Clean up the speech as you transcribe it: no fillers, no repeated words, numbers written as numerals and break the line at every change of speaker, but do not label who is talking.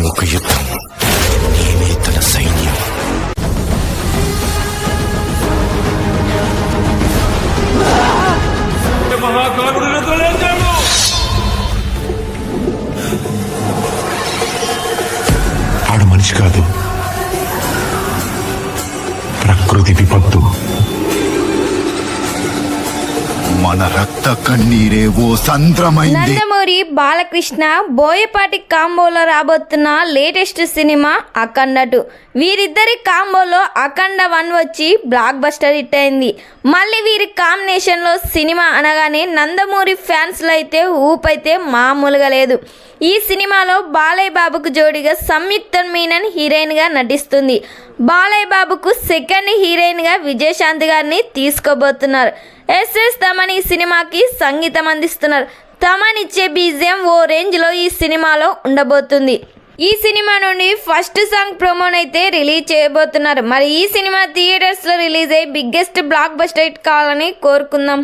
ఒక యుద్ధం, నేనే తన సైన్యం.
మహాకారుడు నిద్రలేచాడు.
ఆడు మనిషి కాదు, ప్రకృతి విపత్తు.
మన రక్త కన్నీరే ఓ సంద్రమైంది.
నందమూరి బాలకృష్ణ బోయపాటి కాంబోలో రాబోతున్న లేటెస్ట్ సినిమా అఖండ 2. వీరిద్దరి కాంబోలో అఖండ 1 వచ్చి బ్లాక్ బస్టర్ హిట్ అయింది. మళ్ళీ వీరి కాంబినేషన్లో సినిమా అనగానే నందమూరి ఫ్యాన్స్లో అయితే ఊపైతే మామూలుగా లేదు. ఈ సినిమాలో బాలయ్య బాబుకు జోడిగా సంయుక్త మీనన్ హీరోయిన్గా నటిస్తుంది. బాలయ్య బాబుకు సెకండ్ హీరోయిన్గా విజయశాంతి గారిని తీసుకోబోతున్నారు. ఎస్ఎస్ తమన్ ఈ సినిమాకి సంగీతం అందిస్తున్నారు. తమన్ ఇచ్చే బీజిఎం ఓ రేంజ్లో ఈ సినిమాలో ఉండబోతుంది. ఈ సినిమా నుండి ఫస్ట్ సాంగ్ ప్రోమోనైతే రిలీజ్ చేయబోతున్నారు. మరి ఈ సినిమా థియేటర్స్లో రిలీజ్ అయ్యి బిగ్గెస్ట్ బ్లాక్ బస్టర్ హిట్ కావాలని కోరుకుందాం.